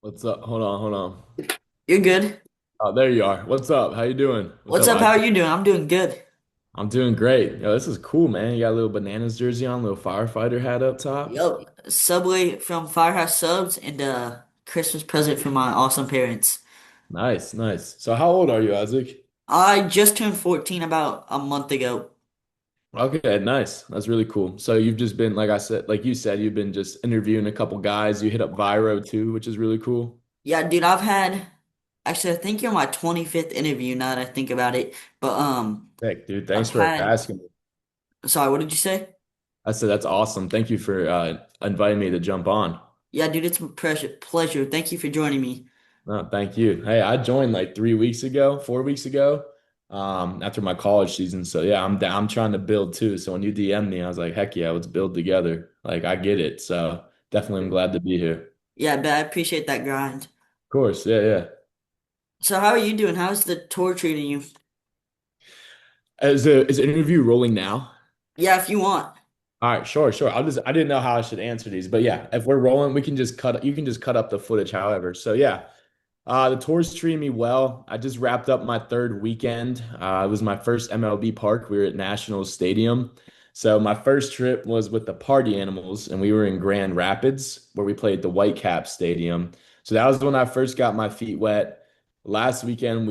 What's up? Hold on, hold on. You're good. Oh, there you are. What's up? How you doing? What's What's up, up? How are Isaac? you doing? I'm doing good. I'm doing great. Yo, this is cool, man. You got a little bananas jersey on, little firefighter hat up top. Yup. Subway from Firehouse Subs and a Christmas present from my awesome parents. Nice, nice. So how old are you, Isaac? I just turned 14 about a month ago. Okay, nice. That's really cool. So you've just been, like I said, like you said, you've been just interviewing a couple guys. You hit up Viro too, which is really cool. Yeah, dude, I've had actually I think you're my 25th interview now that I think about it. But Heck, dude. I've Thanks for had asking me. sorry, what did you say? I said that's awesome. Thank you for inviting me to jump on. Yeah, dude, it's a pleasure. Thank you for joining me. No, thank you. Hey, I joined like 3 weeks ago, 4 weeks ago, after my college season. So yeah, I'm down. I'm trying to build too. So when you DM me, I was like, heck yeah, let's build together. Like I get it. So definitely I'm glad to be here. Yeah, but I appreciate that grind. Of course, yeah, yeah. So how are you doing? How's the tour treating you? Is the interview rolling now? Yeah, if you want. All right, sure, sure. I didn't know how I should answer these, but yeah, if we're rolling, we can just cut, you can just cut up the footage however. So yeah. The tour's treating me well. I just wrapped up my third weekend. It was my first MLB park. We were at Nationals Stadium. So my first trip was with the Party Animals, and we were in Grand Rapids, where we played the Whitecap Stadium. So that was when I first got my feet wet. Last weekend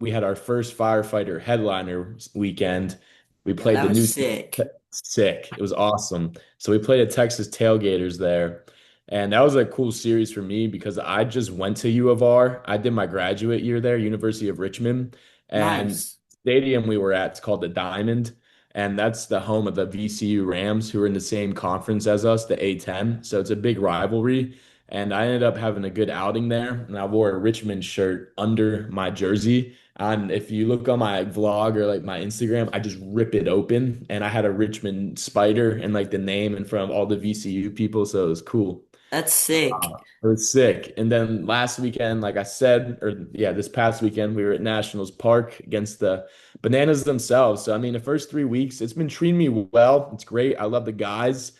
we had our first firefighter headliner weekend. We Yeah, played that the was new sick. sick. It was awesome. So we played at Texas Tailgaters there. And that was a cool series for me because I just went to U of R. I did my graduate year there, University of Richmond. And Nice. stadium we were at, it's called the Diamond. And that's the home of the VCU Rams, who are in the same conference as us, the A10. So it's a big rivalry. And I ended up having a good outing there. And I wore a Richmond shirt under my jersey. And if you look on my vlog or like my Instagram, I just rip it open. And I had a Richmond spider and like the name in front of all the VCU people. So it was cool. That's sick. It was sick. And then last weekend, like I said, or yeah, this past weekend, we were at Nationals Park against the Bananas themselves. So, I mean, the first 3 weeks, it's been treating me well. It's great. I love the guys.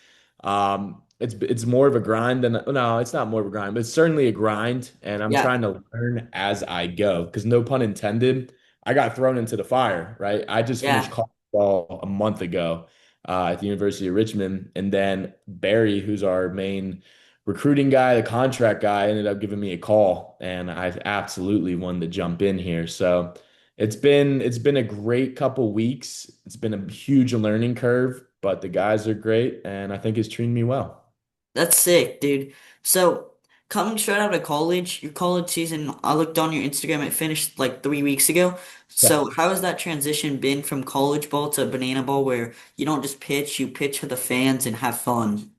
It's more of a grind than no, it's not more of a grind, but it's certainly a grind. And I'm Yeah, trying to learn as I go because no pun intended, I got thrown into the fire, right? I just finished yeah. college ball a month ago at the University of Richmond. And then Barry, who's our main recruiting guy, the contract guy, ended up giving me a call, and I absolutely wanted to jump in here. So it's been a great couple weeks. It's been a huge learning curve, but the guys are great, and I think it's treating me well. That's sick, dude. So, coming straight out of college, your college season, I looked on your Instagram, it finished like 3 weeks ago. Yeah. So, how has that transition been from college ball to banana ball where you don't just pitch, you pitch for the fans and have fun?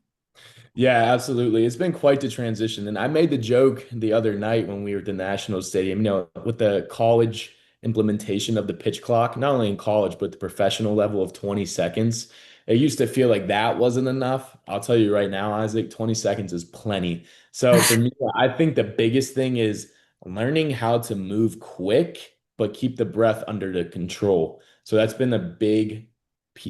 Yeah, absolutely. It's been quite the transition. And I made the joke the other night when we were at the National Stadium, with the college implementation of the pitch clock, not only in college, but the professional level of 20 seconds. It used to feel like that wasn't enough. I'll tell you right now, Isaac, 20 seconds is plenty. So for me, I think the biggest thing is learning how to move quick, but keep the breath under the control. So that's been a big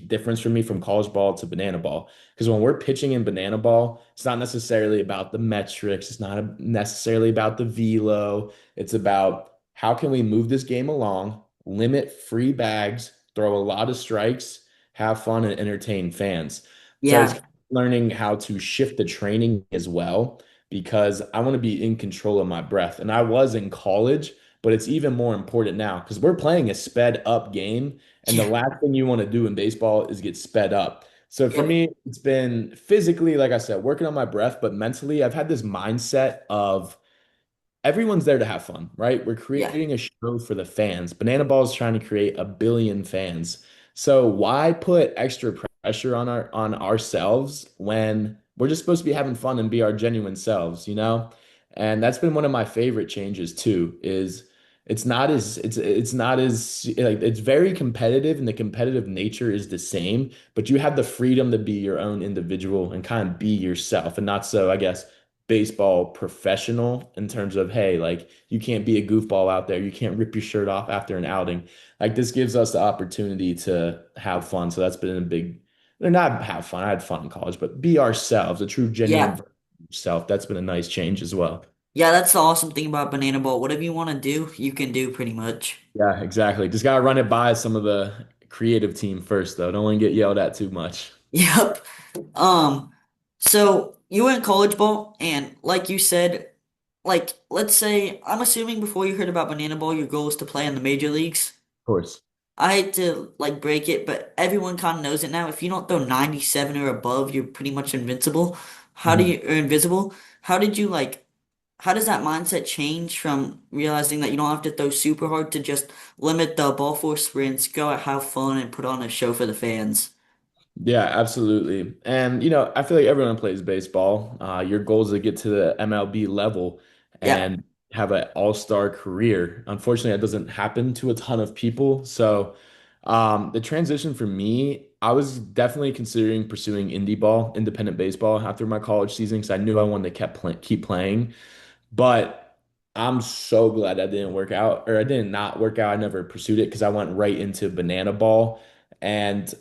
difference for me from college ball to banana ball. Because when we're pitching in banana ball, it's not necessarily about the metrics. It's not necessarily about the velo. It's about how can we move this game along, limit free bags, throw a lot of strikes, have fun, and entertain fans. So it's Yeah, learning how to shift the training as well because I want to be in control of my breath. And I was in college, but it's even more important now because we're playing a sped up game. And the yeah, last thing you want to do in baseball is get sped up. So for yep, me, it's been physically, like I said, working on my breath, but mentally, I've had this mindset of everyone's there to have fun, right? We're yeah, creating a show for the fans. Banana Ball is trying to create 1 billion fans. So why put extra pressure on ourselves when we're just supposed to be having fun and be our genuine selves, you know? And that's been one of my favorite changes too, is it's not as like it's very competitive and the competitive nature is the same, but you have the freedom to be your own individual and kind of be yourself and not so, I guess, baseball professional in terms of, hey, like you can't be a goofball out there. You can't rip your shirt off after an outing. Like this gives us the opportunity to have fun. So that's been a big, or not have fun. I had fun in college, but be ourselves, a true, genuine yeah. version of yourself. That's been a nice change as well. Yeah, that's the awesome thing about Banana Boat. Whatever you want to do, you can do pretty much. Yeah, exactly. Just gotta run it by some of the creative team first, though. Don't want to get yelled at too much. Yep. Um, so you went college ball, and like you said, like let's say I'm assuming before you heard about Banana Ball, your goal is to play in the major leagues. Of course. I hate to like break it, but everyone kind of knows it now. If you don't throw 97 or above, you're pretty much invincible. How do Mhm. you, or invisible? How did you like, how does that mindset change from realizing that you don't have to throw super hard to just limit the ball four sprints, go out, have fun, and put on a show for the fans? Yeah, absolutely. And I feel like everyone plays baseball. Your goal is to get to the MLB level Yeah, and have an all-star career. Unfortunately, that doesn't happen to a ton of people. So, the transition for me, I was definitely considering pursuing indie ball, independent baseball after my college season because I knew I wanted to keep playing. But I'm so glad that didn't work out, or I didn't not work out. I never pursued it because I went right into banana ball. And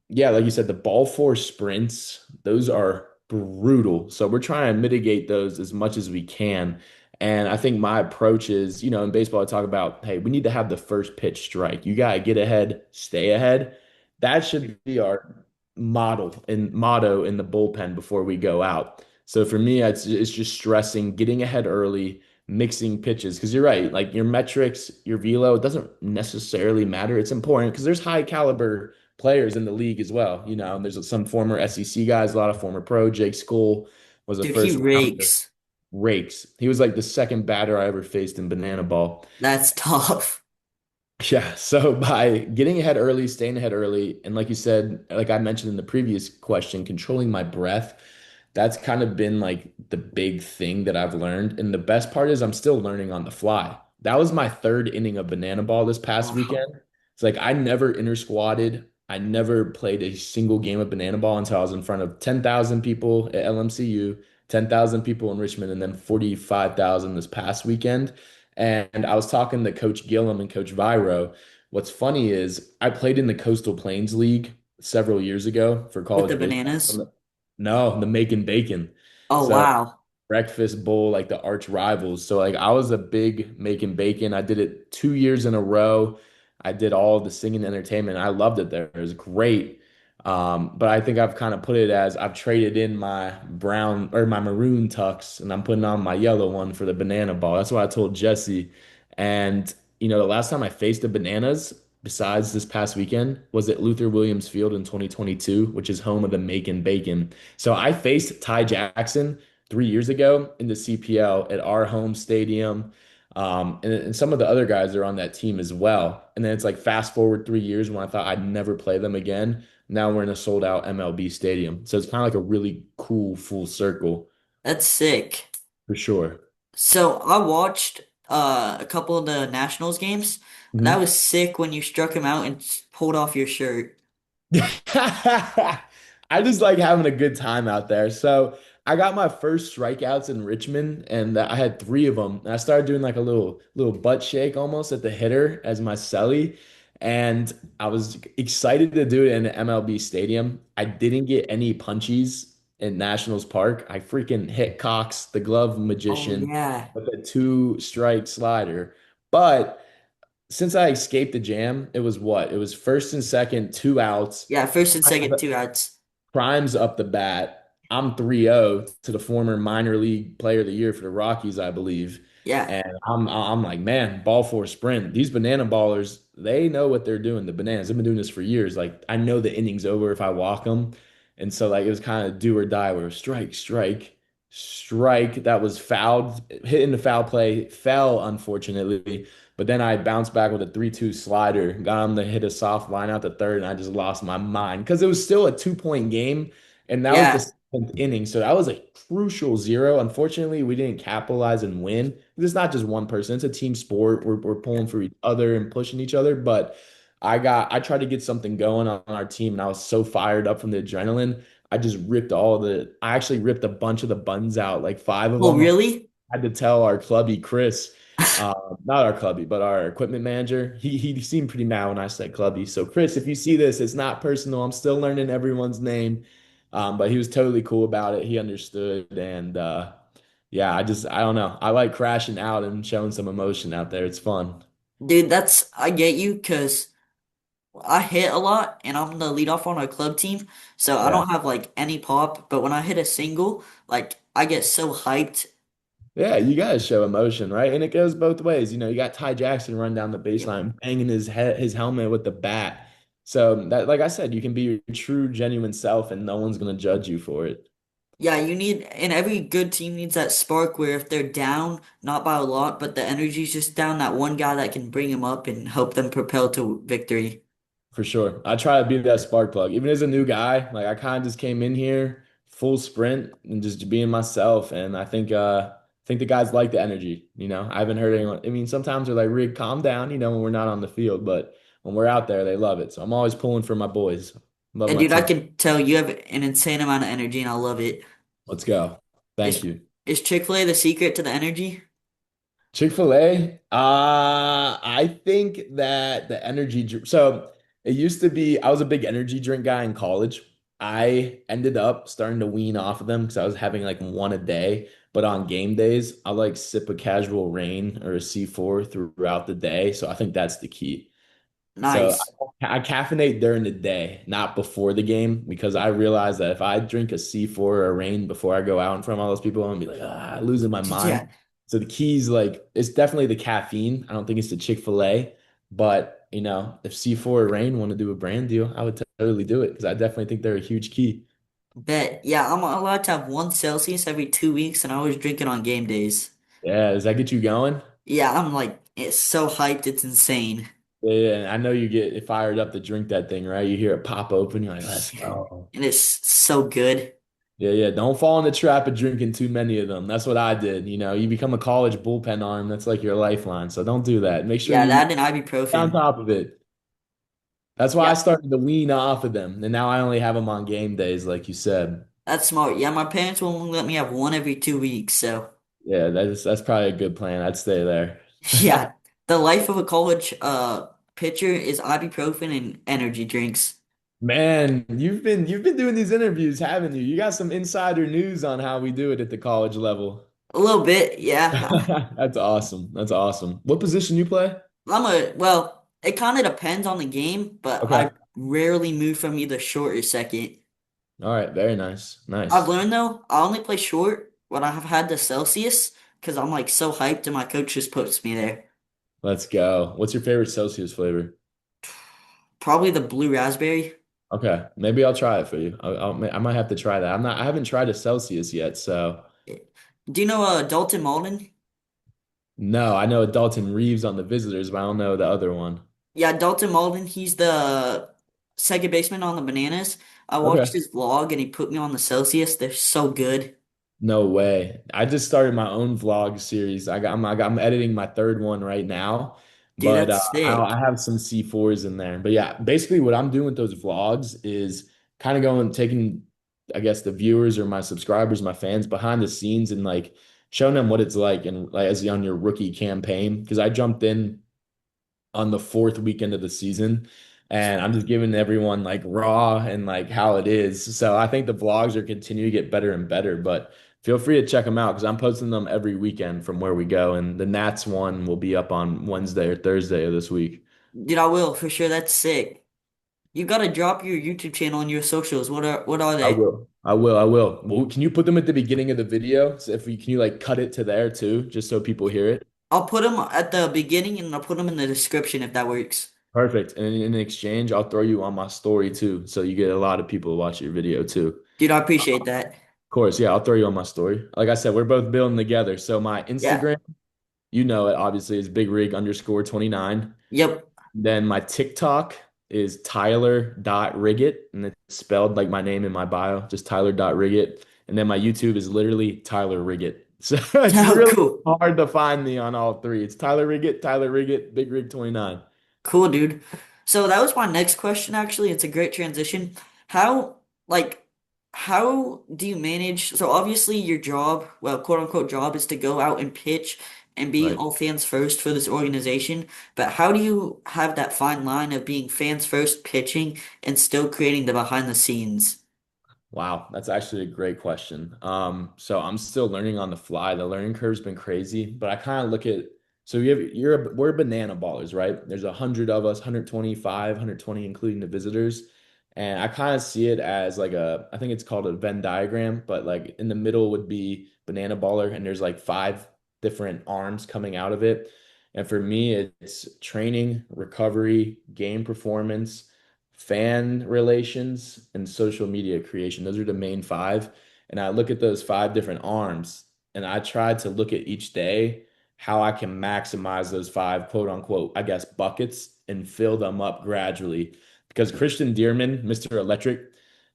yeah, like you said, the ball four sprints, those are brutal. So we're trying to mitigate those as much as we can. And I think my approach is, in baseball, I talk about, hey, we need to have the first pitch strike. You got to get ahead, stay ahead. That should be our motto in the bullpen before we go out. So for me, it's just stressing getting ahead early, mixing pitches. Because you're right, like your metrics, your velo, it doesn't necessarily matter. It's important because there's high caliber players in the league as well. And there's some former SEC guys, a lot of former pro. Jake School was a dude, he first rounder. rakes. Rakes. He was like the second batter I ever faced in banana ball. That's tough. Yeah, so by getting ahead early, staying ahead early, and like you said, like I mentioned in the previous question, controlling my breath, that's kind of been like the big thing that I've learned. And the best part is I'm still learning on the fly. That was my third inning of banana ball this past Wow. weekend. It's like I never inter squatted. I never played a single game of banana ball until I was in front of 10,000 people at LMCU, 10,000 people in Richmond, and then 45,000 this past weekend. And I was talking to Coach Gillum and Coach Viro. What's funny is I played in the Coastal Plains League several years ago for With the college bananas? baseball. No, the Macon Bacon. Oh, So wow. breakfast bowl, like the arch rivals. So like I was a big Macon Bacon. I did it 2 years in a row. I did all the singing entertainment. I loved it there. It was great. But I think I've kind of put it as I've traded in my brown or my maroon tux and I'm putting on my yellow one for the banana ball. That's what I told Jesse. And the last time I faced the bananas, besides this past weekend, was at Luther Williams Field in 2022, which is home of the Macon Bacon. So I faced Ty Jackson 3 years ago in the CPL at our home stadium. And some of the other guys are on that team as well. And then it's like fast forward 3 years when I thought I'd never play them again. Now we're in a sold out MLB stadium. So it's kind of like a really cool full circle That's sick. for sure. So I watched a couple of the Nationals games. That Mhm. was sick when you struck him out and pulled off your shirt. I just like having a good time out there. So I got my first strikeouts in Richmond, and I had three of them. And I started doing like a little butt shake almost at the hitter as my celly, and I was excited to do it in an MLB stadium. I didn't get any punchies in Nationals Park. I freaking hit Cox, the glove Oh magician, yeah. with a two-strike slider, but since I escaped the jam, it was what? It was first and second, 2 outs. Yeah, first and second, two outs. Prime's up the bat. I'm 3-0 to the former minor league player of the year for the Rockies, I believe. Yeah. And I'm like, man, ball four sprint. These banana ballers, they know what they're doing. The bananas, they've been doing this for years. Like I know the inning's over if I walk them. And so like it was kind of do or die where it was strike, strike, strike. That was fouled, hit in the foul play, fell unfortunately. But then I bounced back with a 3-2 slider, got him to hit a soft line out the third, and I just lost my mind because it was still a 2-point game, and that was the Yeah. seventh inning. So that was a crucial zero. Unfortunately, we didn't capitalize and win. It's not just one person; it's a team sport. We're pulling for each other and pushing each other. But I tried to get something going on our team, and I was so fired up from the adrenaline. I actually ripped a bunch of the buns out, like five of Oh, them. really? Had to tell our clubby Chris, not our clubby, but our equipment manager. He seemed pretty mad when I said clubby. So Chris, if you see this, it's not personal. I'm still learning everyone's name, but he was totally cool about it. He understood, and Yeah, I don't know. I like crashing out and showing some emotion out there. It's fun. Dude, I get you because I hit a lot and I'm the lead off on our club team. So I Yeah. don't have like any pop, but when I hit a single, like I get so hyped. Yeah, you gotta show emotion, right? And it goes both ways. You got Ty Jackson run down the Yep. baseline, banging his helmet with the bat. So that, like I said, you can be your true, genuine self, and no one's gonna judge you for it. Yeah, and every good team needs that spark where if they're down, not by a lot, but the energy's just down, that one guy that can bring them up and help them propel to victory. For sure. I try to be that spark plug. Even as a new guy, like I kind of just came in here full sprint and just being myself. And I think the guys like the energy. I haven't heard anyone. I mean, sometimes they're like, Rig, calm down, when we're not on the field, but when we're out there, they love it. So I'm always pulling for my boys. Love And my dude, I team. can tell you have an insane amount of energy and I love it. Let's go. Thank Is you. is Chick-fil-A the secret to the energy? Chick-fil-A, I think that the so it used to be I was a big energy drink guy in college. I ended up starting to wean off of them because I was having like one a day. But on game days, I like sip a casual rain or a C4 throughout the day. So I think that's the key. So Nice. I caffeinate during the day, not before the game, because I realize that if I drink a C4 or a rain before I go out in front of all those people, I'm gonna be like, losing my mind. Yeah. So the key's like, it's definitely the caffeine. I don't think it's the Chick-fil-A, but if C4 or rain want to do a brand deal, I would totally do it because I definitely think they're a huge key. Bet. Yeah, I'm allowed to have 1 Celsius every 2 weeks and I always drink it on game days. Yeah, does that get you going? Yeah, I'm like it's so hyped, it's insane. Yeah, yeah, and I know you get fired up to drink that thing, right? You hear it pop open, you're like, let's go. And it's so good. Yeah, yeah. Don't fall in the trap of drinking too many of them. That's what I did. You become a college bullpen arm. That's like your lifeline. So don't do that. Make sure Yeah, you that and stay on ibuprofen. top of it. That's why I Yeah, started to wean off of them. And now I only have them on game days, like you said. that's smart. Yeah, my parents will only let me have one every 2 weeks, so Yeah, that's probably a good plan. I'd stay there. yeah. The life of a college pitcher is ibuprofen and energy drinks. Man, you've been doing these interviews, haven't you? You got some insider news on how we do it at the college level. A little bit, yeah. That's awesome. That's awesome. What position you play? Well, it kind of depends on the game, but I Okay. rarely move from either short or second. All right. Very nice. I've Nice. learned though, I only play short when I have had the Celsius because I'm like so hyped and my coach just puts me there. Let's go. What's your favorite Celsius flavor? Probably the blue raspberry. Okay, maybe I'll try it for you. I might have to try that. I haven't tried a Celsius yet, so Do you know Dalton Malden? no. I know Dalton Reeves on the Visitors, but I don't know the other one. Yeah, Dalton Malden, he's the second baseman on the Bananas. I watched Okay. his vlog and he put me on the Celsius. They're so good. No way. I just started my own vlog series. I'm editing my third one right now, Dude, but that's I sick. have some C4s in there. But yeah, basically what I'm doing with those vlogs is kind of taking, I guess, the viewers or my subscribers, my fans behind the scenes and like showing them what it's like and like as on your rookie campaign. Because I jumped in on the fourth weekend of the season. And I'm just giving everyone like raw and like how it is. So I think the vlogs are continuing to get better and better, but feel free to check them out because I'm posting them every weekend from where we go. And the Nats one will be up on Wednesday or Thursday of this week. Dude, I will for sure. That's sick. You gotta drop your YouTube channel and your socials. What are I they? will. I will. I will. Well, can you put them at the beginning of the video? So if we can you like cut it to there too, just so people hear it? I'll put them at the beginning and I'll put them in the description if that works. Perfect. And in exchange, I'll throw you on my story too. So you get a lot of people to watch your video too. Dude, I appreciate that. Of course, yeah, I'll throw you on my story. Like I said, we're both building together. So my Yeah. Instagram, you know it obviously is Big Rig underscore 29. Yep. Then my TikTok is Tyler.Rigot, and it's spelled like my name in my bio, just Tyler.Rigot. And then my YouTube is literally Tyler Rigot. So it's Oh, really cool. hard to find me on all three. It's Tyler Rigot, Big Rig 29. Cool, dude. So that was my next question, actually. It's a great transition. How, like, how do you manage? So obviously your job, well, quote unquote job is to go out and pitch and be Right. all fans first for this organization. But how do you have that fine line of being fans first pitching and still creating the behind the scenes? Wow, that's actually a great question. So I'm still learning on the fly. The learning curve's been crazy, but I kind of look at so we're banana ballers, right? There's 100 of us, 125, 120, including the visitors. And I kind of see it as like I think it's called a Venn diagram, but like in the middle would be banana baller, and there's like five different arms coming out of it. And for me, it's training, recovery, game performance, fan relations, and social media creation. Those are the main five. And I look at those five different arms and I try to look at each day how I can maximize those five quote unquote, I guess, buckets and fill them up gradually. Because Christian Dearman, Mr. Electric,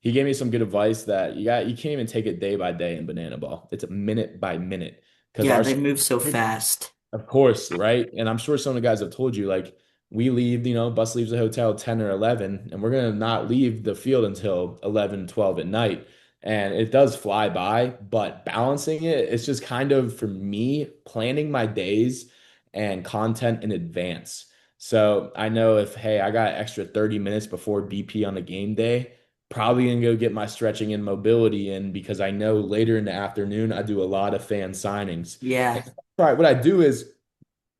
he gave me some good advice that you can't even take it day by day in banana ball. It's a minute by minute. Because Yeah, our they move so fast. of course, right? And I'm sure some of the guys have told you, like, we leave, bus leaves the hotel 10 or 11, and we're going to not leave the field until 11, 12 at night. And it does fly by, but balancing it, it's just kind of for me planning my days and content in advance. So I know if, hey, I got extra 30 minutes before BP on a game day, probably gonna go get my stretching and mobility in because I know later in the afternoon I do a lot of fan signings. Yeah. Right. What I do is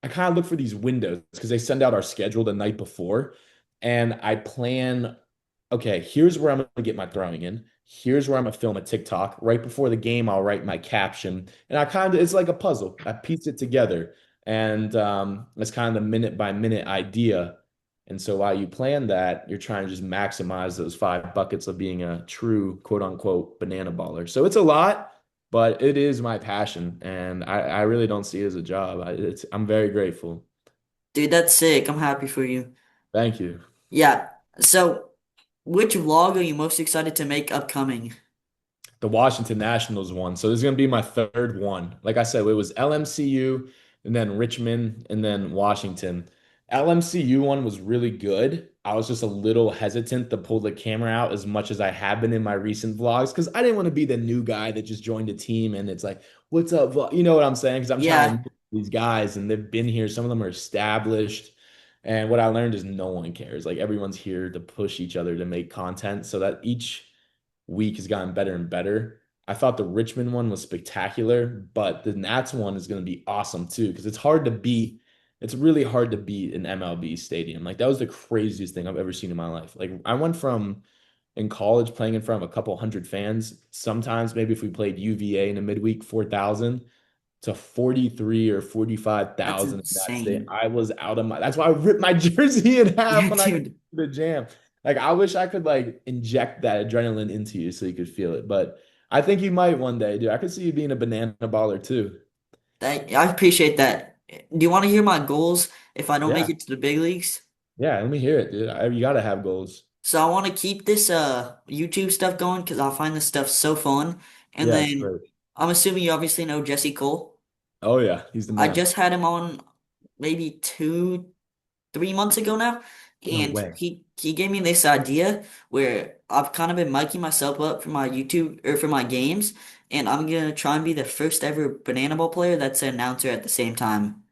I kind of look for these windows because they send out our schedule the night before, and I plan, okay, here's where I'm going to get my throwing in. Here's where I'm going to film a TikTok. Right before the game, I'll write my caption. And it's like a puzzle. I piece it together. And it's kind of the minute by minute idea. And so while you plan that, you're trying to just maximize those five buckets of being a true quote unquote banana baller. So it's a lot, but it is my passion. And I really don't see it as a job. I'm very grateful. Dude, that's sick. I'm happy for you. Thank you. Yeah. So, which vlog are you most excited to make upcoming? The Washington Nationals one. So this is going to be my third one. Like I said, it was LMCU and then Richmond and then Washington. LMCU one was really good. I was just a little hesitant to pull the camera out as much as I have been in my recent vlogs because I didn't want to be the new guy that just joined a team and it's like, what's up, vlog? You know what I'm saying? Because I'm trying to Yeah. meet these guys and they've been here. Some of them are established. And what I learned is no one cares. Like everyone's here to push each other to make content so that each week has gotten better and better. I thought the Richmond one was spectacular, but the Nats one is going to be awesome too because it's hard to beat. It's really hard to beat an MLB stadium. Like that was the craziest thing I've ever seen in my life. Like I went from in college playing in front of a couple hundred fans. Sometimes maybe if we played UVA in a midweek, 4,000 to 43 or That's 45,000 in that state. insane. I was out of my that's why I ripped my jersey in half Yeah, when I got to dude. the jam. Like I wish I could like inject that adrenaline into you so you could feel it. But I think you might one day, dude. I could see you being a banana baller too. I appreciate that. Do you want to hear my goals if I don't make Yeah. it to the big leagues? Yeah, let me hear it, dude. You gotta have goals. So I want to keep this YouTube stuff going because I find this stuff so fun. And Yeah, it's then great. I'm assuming you obviously know Jesse Cole. Oh yeah, he's the I man. just had him on maybe 3 months ago now, No and way. he gave me this idea where I've kind of been miking myself up for my YouTube or for my games, and I'm gonna try and be the first ever banana ball player that's an announcer at the same time.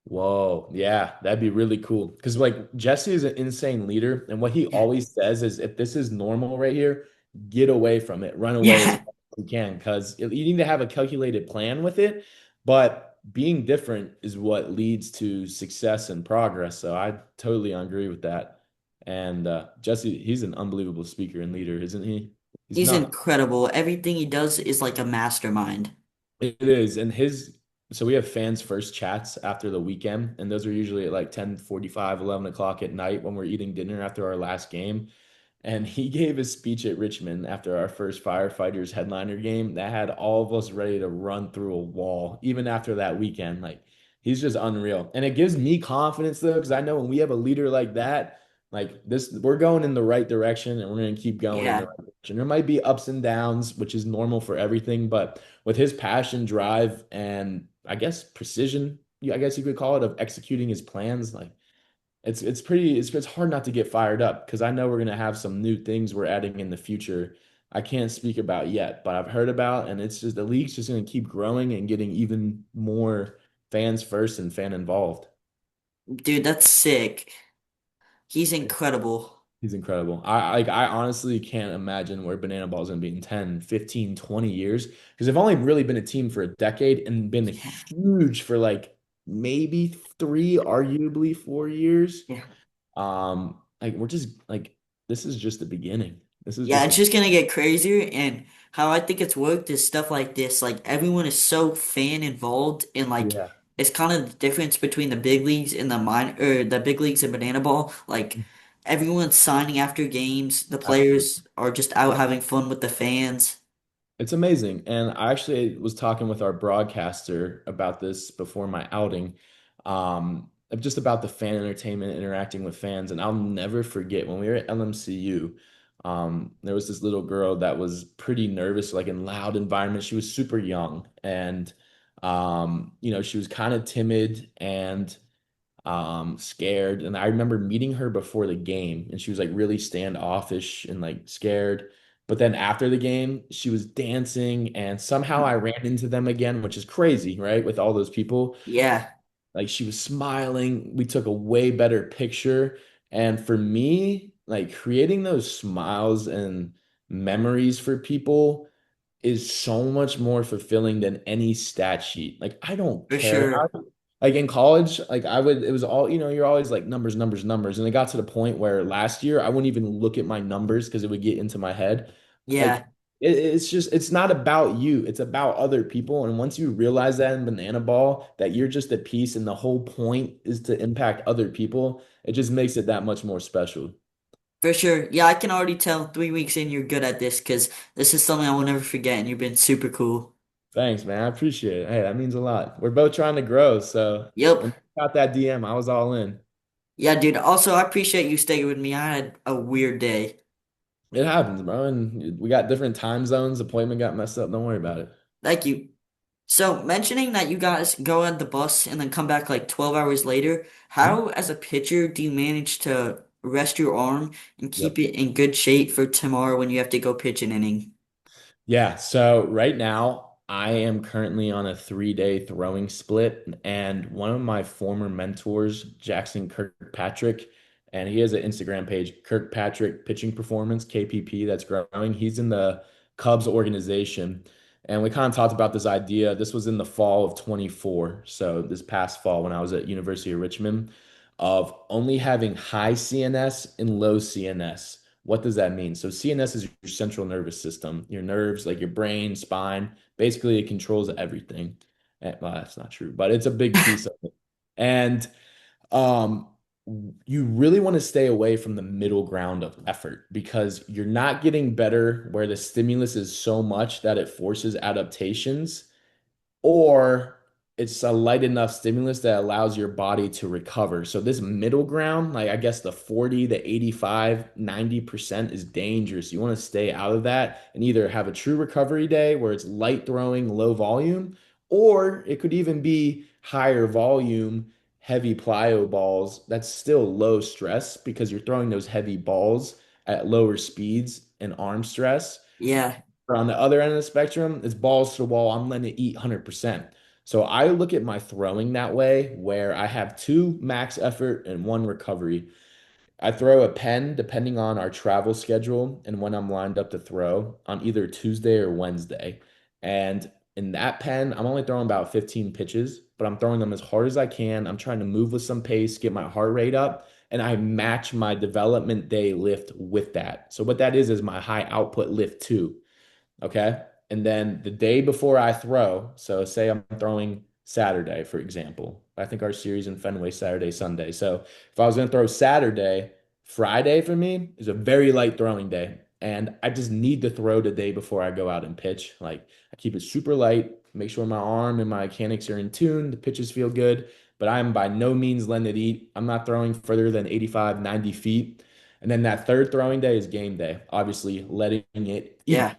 Whoa, yeah, that'd be really cool. Because like Jesse is an insane leader, and what he Yeah. always says is, if this is normal right here, get away from it, run away as Yeah. fast as you can, because you need to have a calculated plan with it. But being different is what leads to success and progress. So I totally agree with that. And Jesse, he's an unbelievable speaker and leader, isn't he? He's He's not. incredible. Everything he does is like a mastermind. It is. And so we have fans first chats after the weekend, and those are usually at like 10:45, 11 o'clock at night when we're eating dinner after our last game. And he gave a speech at Richmond after our first Firefighters headliner game that had all of us ready to run through a wall, even after that weekend. Like, he's just unreal. And it gives me confidence, though, because I know when we have a leader like that, like this, we're going in the right direction and we're going to keep going in the Yeah. right direction. There might be ups and downs, which is normal for everything, but with his passion, drive, and I guess precision, I guess you could call it, of executing his plans, like, it's hard not to get fired up because I know we're gonna have some new things we're adding in the future. I can't speak about yet, but I've heard about, and it's just the league's just gonna keep growing and getting even more fans first and fan involved. Dude, that's sick. He's incredible. He's incredible. I honestly can't imagine where Banana Ball's gonna be in 10, 15, 20 years. Because they've only really been a team for a decade and been Yeah, huge for like maybe 3, arguably 4 years. yeah. Like we're just like this is just the beginning. This is Yeah, just it's the just gonna get crazier, and how I think it's worked is stuff like this. Like everyone is so fan involved, and like yeah. it's kind of the difference between the big leagues and the big leagues and Banana Ball. Like everyone's signing after games, the Absolutely. players are just out having fun with the fans. It's amazing. And I actually was talking with our broadcaster about this before my outing, just about the fan entertainment, interacting with fans. And I'll never forget when we were at LMCU, there was this little girl that was pretty nervous, like in loud environments. She was super young and, she was kind of timid and scared. And I remember meeting her before the game, and she was like really standoffish and like scared. But then after the game, she was dancing, and somehow I ran into them again, which is crazy, right? With all those people. Yeah, Like she was smiling. We took a way better picture. And for me, like creating those smiles and memories for people is so much more fulfilling than any stat sheet. Like I don't for care. sure. Like in college, like I would, it was all, you're always like numbers, numbers, numbers. And it got to the point where last year I wouldn't even look at my numbers because it would get into my head. Like Yeah, it's just, it's not about you. It's about other people. And once you realize that in Banana Ball, that you're just a piece and the whole point is to impact other people, it just makes it that much more special. for sure. Yeah, I can already tell 3 weeks in you're good at this because this is something I will never forget, and you've been super cool. Thanks, man. I appreciate it. Hey, that means a lot. We're both trying to grow. So Yep. when you got that DM, I was all in. Yeah, dude. Also, I appreciate you staying with me. I had a weird day. It happens, bro. And we got different time zones. Appointment got messed up. Don't worry about it. Thank you. So, mentioning that you guys go on the bus and then come back like 12 hours later, Mhm. how, as a pitcher, do you manage to rest your arm and keep Yep. it in good shape for tomorrow when you have to go pitch an inning? Yeah, so right now I am currently on a 3-day throwing split, and one of my former mentors, Jackson Kirkpatrick, and he has an Instagram page, Kirkpatrick Pitching Performance, KPP, that's growing. He's in the Cubs organization, and we kind of talked about this idea. This was in the fall of 24, so this past fall when I was at University of Richmond, of only having high CNS and low CNS. What does that mean? So CNS is your central nervous system, your nerves, like your brain, spine. Basically, it controls everything. Well, that's not true, but it's a big piece of it. And um, you really want to stay away from the middle ground of effort because you're not getting better where the stimulus is so much that it forces adaptations or it's a light enough stimulus that allows your body to recover. So this middle ground, like I guess the 40, the 85, 90% is dangerous. You want to stay out of that and either have a true recovery day where it's light throwing, low volume, or it could even be higher volume, heavy plyo balls. That's still low stress because you're throwing those heavy balls at lower speeds and arm stress. Yeah, Or on the other end of the spectrum, it's balls to the wall. I'm letting it eat 100%. So I look at my throwing that way, where I have two max effort and one recovery. I throw a pen depending on our travel schedule and when I'm lined up to throw on either Tuesday or Wednesday. And in that pen, I'm only throwing about 15 pitches, but I'm throwing them as hard as I can. I'm trying to move with some pace, get my heart rate up, and I match my development day lift with that. So what that is my high output lift too. Okay. And then the day before I throw, so say I'm throwing Saturday, for example. I think our series in Fenway Saturday, Sunday. So if I was going to throw Saturday, Friday for me is a very light throwing day. And I just need to throw the day before I go out and pitch. Like I keep it super light, make sure my arm and my mechanics are in tune, the pitches feel good, but I'm by no means letting it eat. I'm not throwing further than 85, 90 feet. And then that third throwing day is game day, obviously letting it yeah, eat.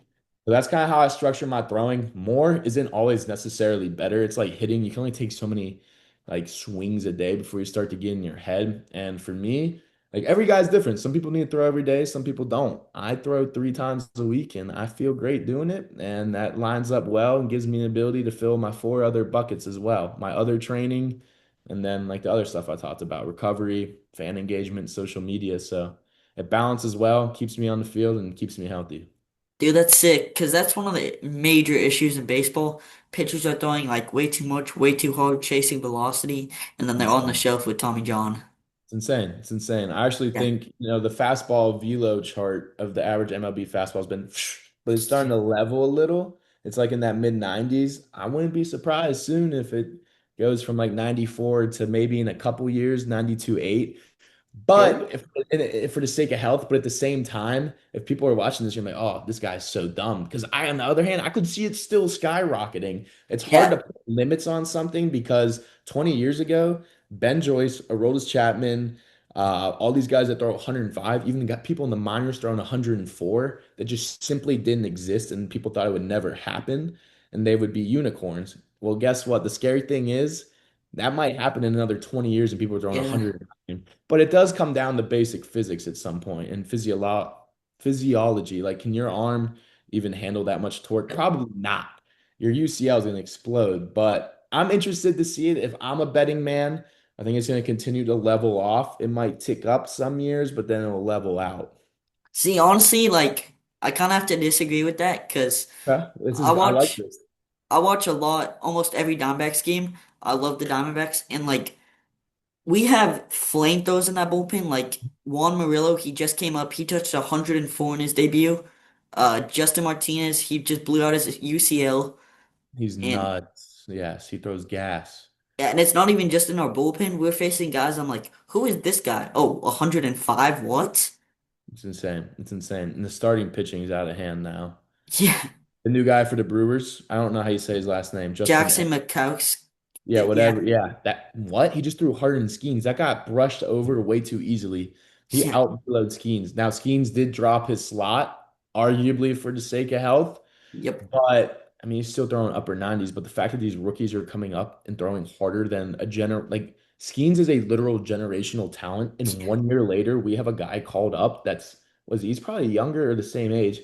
So that's kind of how I structure my throwing. More isn't always necessarily better. It's like hitting, you can only take so many like swings a day before you start to get in your head. And for me, like every guy's different. Some people need to throw every day, some people don't. I throw 3 times a week and I feel great doing it. And that lines up well and gives me the ability to fill my 4 other buckets as well. My other training, and then like the other stuff I talked about, recovery, fan engagement, social media. So It balances well, keeps me on the field, and keeps me healthy. Dude, that's sick because that's one of the major issues in baseball. Pitchers are throwing like way too much, way too hard, chasing velocity, and then they're on the Insane. shelf with Tommy John. It's insane. It's insane. I actually Yeah. think, the fastball velo chart of the average MLB fastball has been, but it's starting to level a little. It's like in that mid 90s. I wouldn't be surprised soon if it goes from like 94 to maybe in a couple years, 92.8. But Yep. if for the sake of health, but at the same time, if people are watching this, you're like, oh, this guy's so dumb. Because on the other hand, I could see it still skyrocketing. It's hard to Yeah. put limits on something because 20 years ago, Ben Joyce, Aroldis Chapman, all these guys that throw 105, even got people in the minors throwing 104 that just simply didn't exist, and people thought it would never happen, and they would be unicorns. Well, guess what? The scary thing is that might happen in another 20 years, and people are throwing Yeah. 100. But it does come down to basic physics at some point and physiology. Like, can your arm even handle that much torque? Probably not. Your UCL is going to explode. But I'm interested to see it. If I'm a betting man, I think it's going to continue to level off. It might tick up some years, but then it'll level out. See, honestly, like I kind of have to disagree with that because Okay. This I is I like watch this. I watch a lot, almost every Diamondbacks game. I love the Diamondbacks, and like we have flamethrowers in that bullpen. Like Juan Murillo, he just came up. He touched 104 in his debut. Justin Martinez, he just blew out his UCL, He's and nuts. Yes, he throws gas. yeah, and it's not even just in our bullpen. We're facing guys. I'm like, who is this guy? Oh, 105. What? It's insane. It's insane. And the starting pitching is out of hand now. Yeah, The new guy for the Brewers, I don't know how you say his last name, Justin. Jackson McCoux. Yeah, Yeah, whatever. Yeah, that what? He just threw harder than Skeens. That got brushed over way too easily. He yeah, outflowed Skeens. Now Skeens did drop his slot, arguably for the sake of health, yep. but I mean he's still throwing upper 90s. But the fact that these rookies are coming up and throwing harder than like Skeens is a literal generational talent. And 1 year later, we have a guy called up he's probably younger or the same age,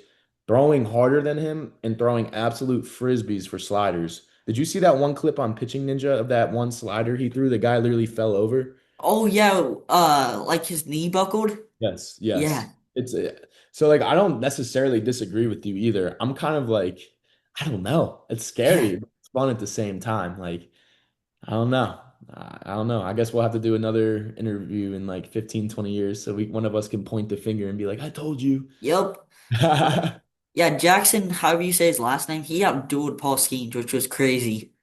throwing harder than him and throwing absolute frisbees for sliders. Did you see that one clip on Pitching Ninja of that one slider he threw? The guy literally fell over. Oh yeah, like his knee buckled. Yes, Yeah, yes. So like I don't necessarily disagree with you either. I'm kind of like I don't know. It's yeah. scary, but it's fun at the same time. Like I don't know. I don't know. I guess we'll have to do another interview in like 15, 20 years so one of us can point the finger and be like, I told you. Yep. Yeah, Jackson, however you say his last name, he outdueled Paul Skeens, which was crazy.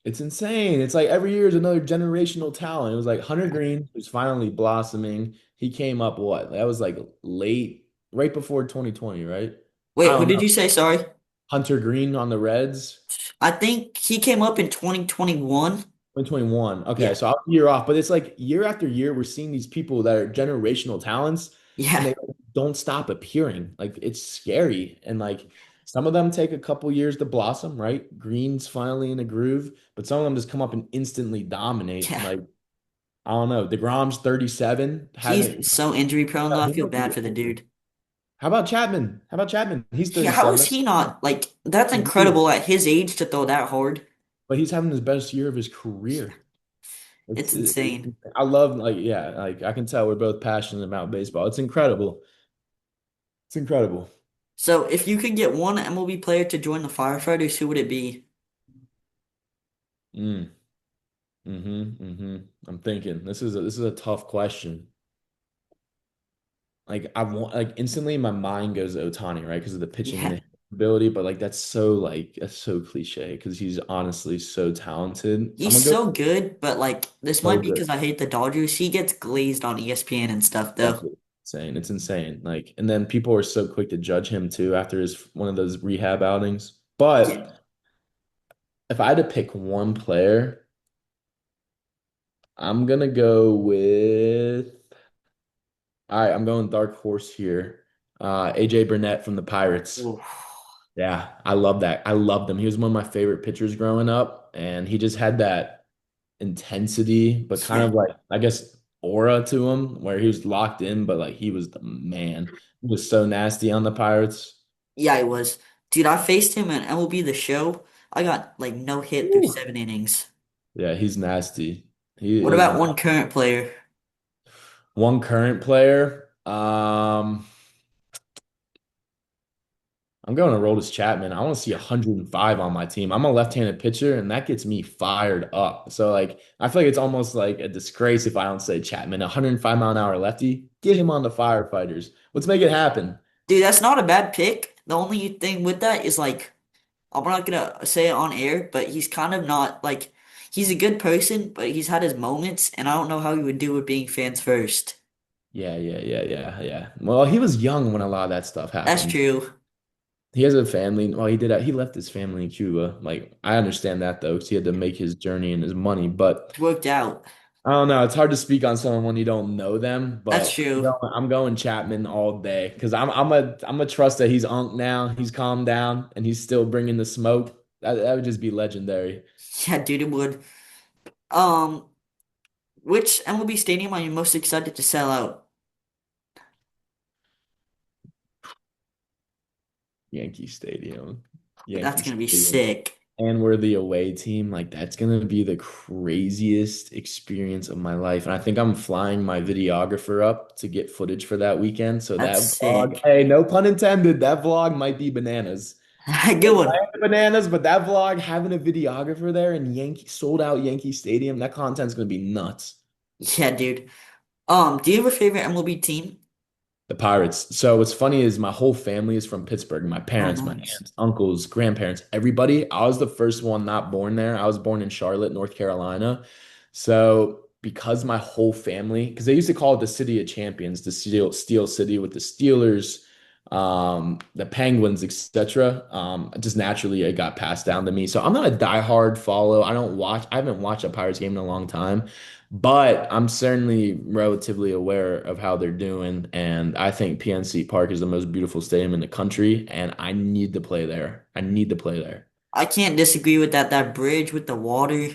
It's insane. It's like every year is another generational talent. It was like Hunter Green, who's finally blossoming. He came up what? That was like late, right before 2020, right? I Wait, who don't did know. you say? Sorry. Hunter Green on the Reds, I think he came up in 2021. 2021. Okay, Yeah, so I'll year off, but it's like year after year, we're seeing these people that are generational talents and yeah, they don't stop appearing. Like it's scary. And like some of them take a couple years to blossom, right? Green's finally in a groove, but some of them just come up and instantly dominate. And yeah. like I don't know. DeGrom's 37. He's Hasn't so injury prone though. I he feel might be bad for the older. dude. How about Chapman? How about Chapman? He's Yeah, how 37. is he not like that's That's weird. incredible at his age to throw that hard. But he's having his best year of his career. It's insane. I love like yeah, like I can tell we're both passionate about baseball. It's incredible. It's incredible. So if you could get one MLB player to join the Firefighters, who would it be? Mm, I'm thinking this is a tough question. Like I want like instantly my mind goes to Otani, right? Because of the pitching and Yeah, the ability, but like that's so cliche because he's honestly so talented. I'm he's gonna go so good, but like this so might be good. because I hate the Dodgers. He gets glazed on ESPN and stuff though. Exactly. Insane. It's insane. Like, and then people are so quick to judge him too after his one of those rehab outings. Yeah. But if I had to pick one player, I'm gonna go with all right, I'm going dark horse here. AJ Burnett from the Pirates. Ooh. Yeah, I love that. I loved him. He was one of my favorite pitchers growing up, and he just had that intensity, but kind Yeah. of like I guess aura to him where he was locked in, but like he was the man. He was so nasty on the Pirates. Yeah, I was. Dude, I faced him in MLB The Show. I got like no hit through Woo. 7 innings. Yeah, he's nasty. He What is about one current player? one current player. Um, I'm going to Roldis Chapman. I want to see 105 on my team. I'm a left-handed pitcher, and that gets me fired up. So, like, I feel like it's almost like a disgrace if I don't say Chapman, 105 mile an hour lefty. Get him on the Firefighters. Let's make it happen. Dude, that's not a bad pick. The only thing with that is like I'm not gonna say it on air, but he's kind of not like he's a good person, but he's had his moments, and I don't know how he would do with being fans first. Yeah. Well, he was young when a lot of that stuff That's happened. true. He has a family. Well, he did. He left his family in Cuba. Like, I understand that though, because he had to make his journey and his money. But It worked out. I don't know. It's hard to speak on someone when you don't know them, That's but true. I'm going Chapman all day because I'm a trust that he's unk now. He's calmed down and he's still bringing the smoke. That would just be legendary. Yeah, dude, it would. Um, which MLB stadium are you most excited to sell out? Yankee Stadium, That's Yankee gonna be Stadium, sick. and we're the away team. Like that's gonna be the craziest experience of my life. And I think I'm flying my videographer up to get footage for that weekend. So That's that vlog, sick. hey, no pun intended, that vlog might be bananas. Good one. Bananas, but that vlog having a videographer there in Yankee sold out Yankee Stadium, that content's gonna be nuts. Yeah, dude. Do you have a favorite MLB team? The Pirates. So what's funny is my whole family is from Pittsburgh. My Oh, parents, my nice. aunts, uncles, grandparents, everybody. I was the first one not born there. I was born in Charlotte, North Carolina. So because my whole family, because they used to call it the City of Champions, the Steel City with the Steelers, the Penguins, etc. Just naturally it got passed down to me. So I'm not a diehard follow. I haven't watched a Pirates game in a long time. But I'm certainly relatively aware of how they're doing, and I think PNC Park is the most beautiful stadium in the country, and I need to play there. I need to play there. I can't disagree with that. That bridge with the water.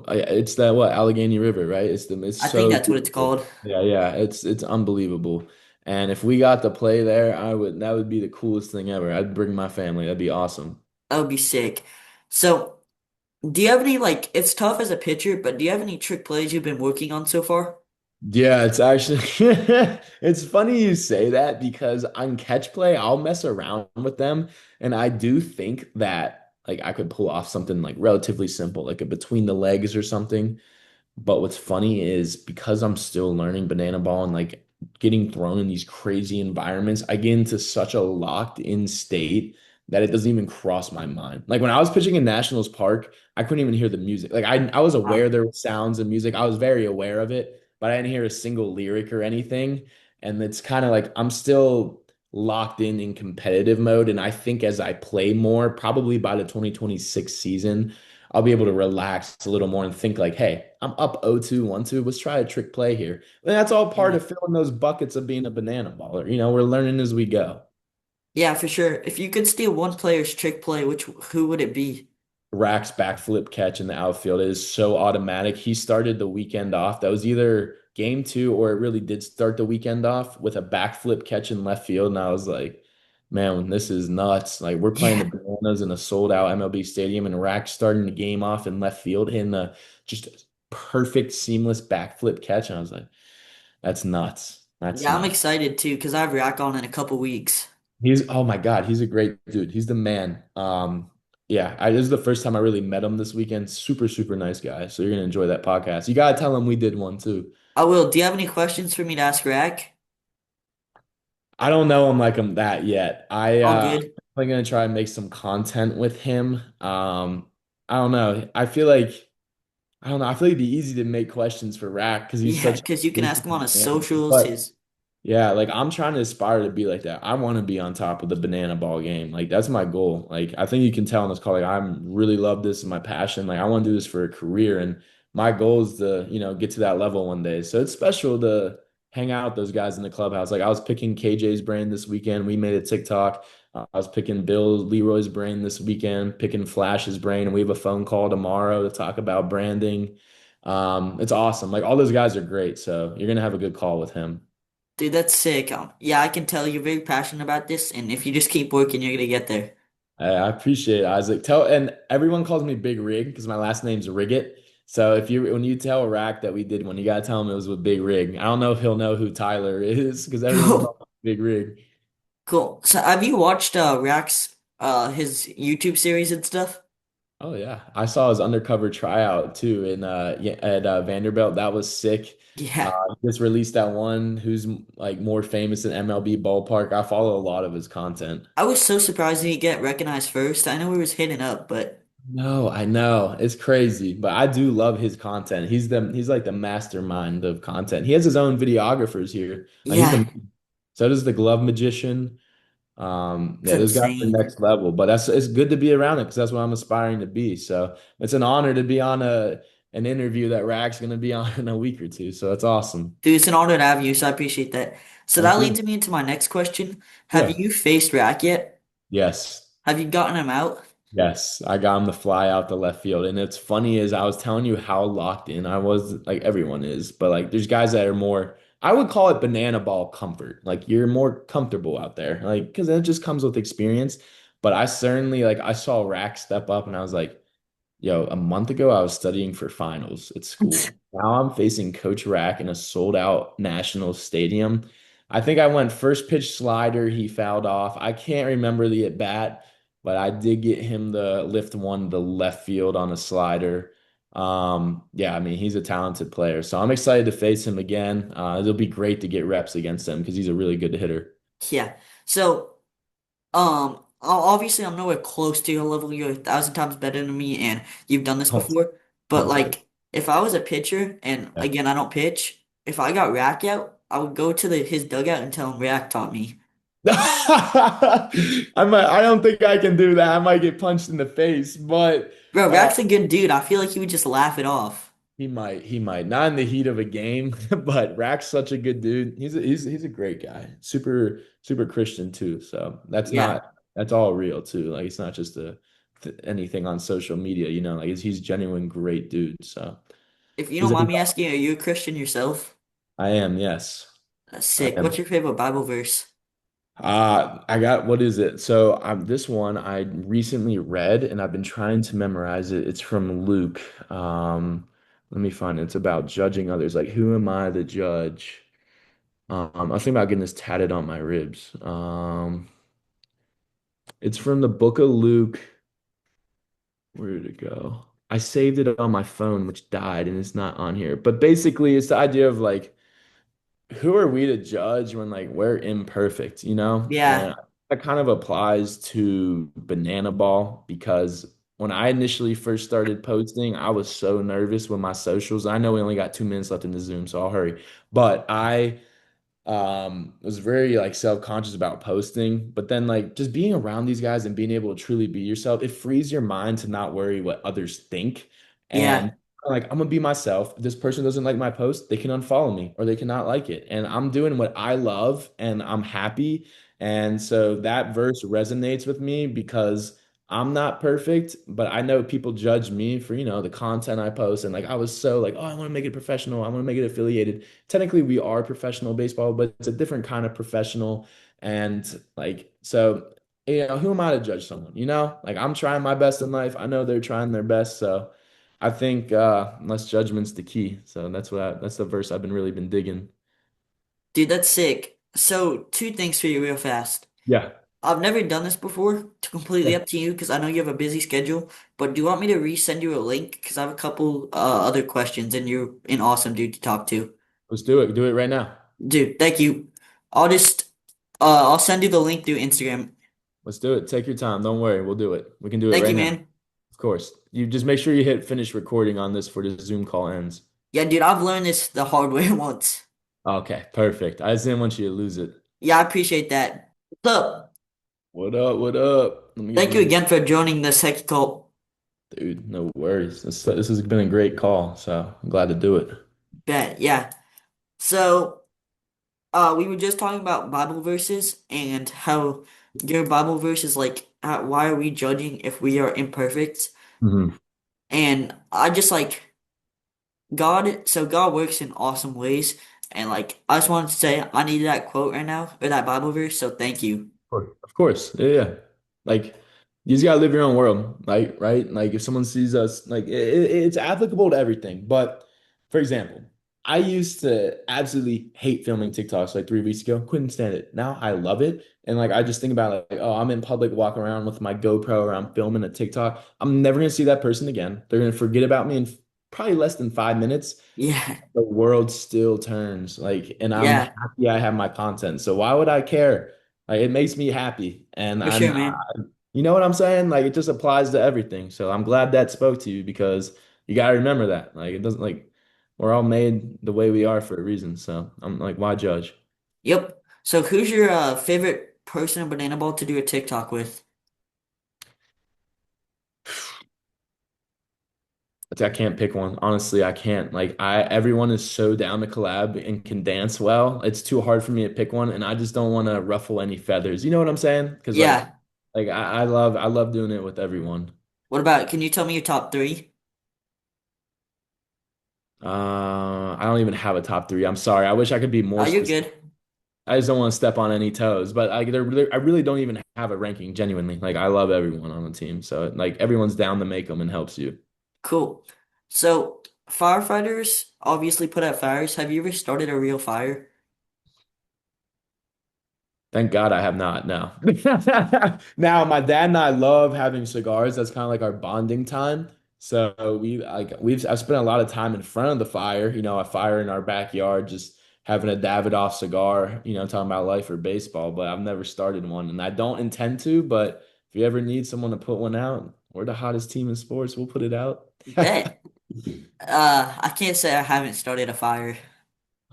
It's that what Allegheny River, right? It's I think so that's what it's beautiful. called. Yeah. It's unbelievable. And if we got to play there, I would that would be the coolest thing ever. I'd bring my family. That'd be awesome. That would be sick. So, do you have any like it's tough as a pitcher, but do you have any trick plays you've been working on so far? Yeah, it's actually it's funny you say that because on catch play, I'll mess around with them and I do think that like I could pull off something like relatively simple, like a between the legs or something. But what's funny is because I'm still learning banana ball and like getting thrown in these crazy environments, I get into such a locked in state that it doesn't even cross my mind. Like when I was pitching in Nationals Park, I couldn't even hear the music. Like I was aware Wow. there were sounds and music. I was very aware of it, but I didn't hear a single lyric or anything. And it's kind of like I'm still locked in competitive mode. And I think as I play more, probably by the 2026 season, I'll be able to relax a little more and think like, hey, I'm up 0-2, 1-2. Let's try a trick play here. And that's all part Yeah. of filling those buckets of being a banana baller. You know, we're learning as we go. Yeah, for sure. If you could steal one player's trick play, which who would it be? Rack's backflip catch in the outfield is so automatic. He started the weekend off. That was either game two or it really did start the weekend off with a backflip catch in left field. And I was like, man, this is nuts. Like we're playing the Yeah. Bananas in a sold out MLB stadium and Rack starting the game off in left field, hitting a just a perfect seamless backflip catch. And I was like, that's nuts. That's Yeah, I'm nuts. excited too because I have Rack on in a couple weeks. He's oh my God, he's a great dude. He's the man. Yeah, this is the first time I really met him this weekend. Super nice guy. So you're gonna enjoy that podcast. You gotta tell him we did one too. I will. Do you have any questions for me to ask Rack? I don't know him like I'm that yet. All good. I'm gonna try and make some content with him. I don't know. I feel like it'd be easy to make questions for Rack because he's Yeah, such because you a can ask him on his man. socials, But his yeah, like I'm trying to aspire to be like that. I want to be on top of the banana ball game. Like that's my goal. Like I think you can tell in this call, like I'm really love this and my passion. Like I want to do this for a career and my goal is to, get to that level one day. So it's special to hang out with those guys in the clubhouse. Like I was picking KJ's brain this weekend. We made a TikTok. I was picking Bill Leroy's brain this weekend, picking Flash's brain, and we have a phone call tomorrow to talk about branding. It's awesome. Like all those guys are great. So you're gonna have a good call with him. dude, that's sick. Yeah, I can tell you're very passionate about this, and if you just keep working, you're gonna get there. I appreciate it, Isaac. And everyone calls me Big Rig because my last name's Rigot. So if you when you tell Rack that we did one, you gotta tell him it was with Big Rig. I don't know if he'll know who Tyler is because everyone calls Cool. him Big Rig. Cool. So have you watched Rack's his YouTube series and stuff? Oh yeah, I saw his undercover tryout too in yeah, at Vanderbilt. That was sick. Yeah. He just released that one who's like more famous in MLB ballpark. I follow a lot of his content. I was so surprised he didn't get recognized first. I know he was hitting up, but No, I know. It's crazy, but I do love his content. He's like the mastermind of content. He has his own videographers here. He's yeah, the so does the glove magician. it's Yeah, those guys are insane. next level, but that's it's good to be around it because that's what I'm aspiring to be. So it's an honor to be on a an interview that Rack's gonna be on in a week or two. So that's awesome. Dude, it's an honor to have you, so I appreciate that. So Thank that you. leads me into my next question. Have Yeah. you faced Rack yet? Yes. Have you gotten him out? Yes, I got him to fly out the left field. And it's funny is I was telling you how locked in I was, like everyone is, but like there's guys that are more, I would call it banana ball comfort. Like you're more comfortable out there. Like, because it just comes with experience. But I certainly like I saw Rack step up and I was like, yo, a month ago, I was studying for finals at school. Now I'm facing Coach Rack in a sold out national stadium. I think I went first pitch slider. He fouled off. I can't remember the at bat, but I did get him the lift one to left field on a slider. Yeah, I mean, he's a talented player. So I'm excited to face him again. It'll be great to get reps against him because he's a really good hitter. Yeah. So, obviously I'm nowhere close to your level. You're 1,000 times better than me, and you've done this Don't, before. But don't say like, if I was a pitcher, and that. again, I don't pitch, if I got Rack out, I would go to his dugout and tell him Rack taught me. I don't think I can do that. I might get punched in the face, but Bro, uh, Rack's a good dude. I feel like he would just laugh it off. he might not in the heat of a game, but Rack's such a good dude. He's a great guy. Super Christian too. So Yeah. that's all real too. Like it's not just anything on social media, like he's genuine great dude. So If you he's don't a mind me asking, are you a Christian yourself? I am, yes. That's I sick. What's am. your favorite Bible verse? I got what is it? So this one I recently read and I've been trying to memorize it. It's from Luke. Let me find it. It's about judging others. Like, who am I to judge? I was thinking about getting this tatted on my ribs. It's from the book of Luke. Where did it go? I saved it on my phone, which died, and it's not on here. But basically, it's the idea of like who are we to judge when like we're imperfect, And Yeah. that kind of applies to Banana Ball because when I initially first started posting, I was so nervous with my socials. I know we only got 2 minutes left in the Zoom, so I'll hurry. But I was very like self-conscious about posting, but then like just being around these guys and being able to truly be yourself, it frees your mind to not worry what others think. And Yeah. like I'm gonna be myself. If this person doesn't like my post, they can unfollow me or they cannot like it. And I'm doing what I love and I'm happy. And so that verse resonates with me because I'm not perfect, but I know people judge me for, the content I post. And like I was so like, oh, I want to make it professional. I want to make it affiliated. Technically we are professional baseball, but it's a different kind of professional. And like, so, who am I to judge someone? Like I'm trying my best in life. I know they're trying their best. So I think less judgment's the key. So that's the verse I've been really been digging. Dude, that's sick. So, two things for you real fast. Yeah. I've never done this before. It's completely Yeah. up to you because I know you have a busy schedule. But do you want me to resend you a link? Because I have a couple other questions and you're an awesome dude to talk to. Let's do it. Do it right now. Dude, thank you. I'll just I'll send you the link through Instagram. Let's do it. Take your time. Don't worry. We'll do it. We can do it Thank right you, now. man. Of course. You just make sure you hit finish recording on this for the Zoom call ends. Yeah, dude, I've learned this the hard way once. Okay, perfect. I just didn't want you to lose it. Yeah, I appreciate that. What's up? What up? What up? Let me get Thank you this. again for joining the second call. Dude, no worries. This has been a great call, so I'm glad to do it. Bet, yeah. So we were just talking about Bible verses and how your Bible verse is like, why are we judging if we are imperfect? Mhm. And I just like God works in awesome ways. And like, I just wanted to say I needed that quote right now or that Bible verse. So thank you. Of course. Yeah, yeah. Like You just gotta live your own world, like right? Like if someone sees us, like it's applicable to everything. But for example, I used to absolutely hate filming TikToks like 3 weeks ago. Couldn't stand it. Now I love it. And like I just think about like, oh, I'm in public, walking around with my GoPro or I'm filming a TikTok. I'm never gonna see that person again. They're gonna forget about me in probably less than 5 minutes. Yeah, The world still turns. Like, and I'm yeah, happy I have my content. So why would I care? Like it makes me happy. And for sure, man. you know what I'm saying? Like it just applies to everything. So I'm glad that spoke to you because you got to remember that. Like it doesn't like we're all made the way we are for a reason. So I'm like, why judge? Yep. So who's your favorite person in Banana Ball to do a TikTok with? I can't pick one. Honestly, I can't. Like I everyone is so down to collab and can dance well. It's too hard for me to pick one and I just don't want to ruffle any feathers. You know what I'm saying? Because Yeah. like I love doing it with everyone. What about, can you tell me your top three? I don't even have a top three. I'm sorry. I wish I could be Oh, more you're specific. good. I just don't want to step on any toes, but I really don't even have a ranking, genuinely. Like I love everyone on the team. So like everyone's down to make them and helps you. Cool. So firefighters obviously put out fires. Have you ever started a real fire? Thank God I have not. No. Now my dad and I love having cigars. That's kind of like our bonding time. So I've spent a lot of time in front of the fire, a fire in our backyard, just having a Davidoff cigar, talking about life or baseball, but I've never started one and I don't intend to, but if you ever need someone to put one out, we're the hottest team in sports, we'll put it out. Bet. I can't say I haven't started a fire.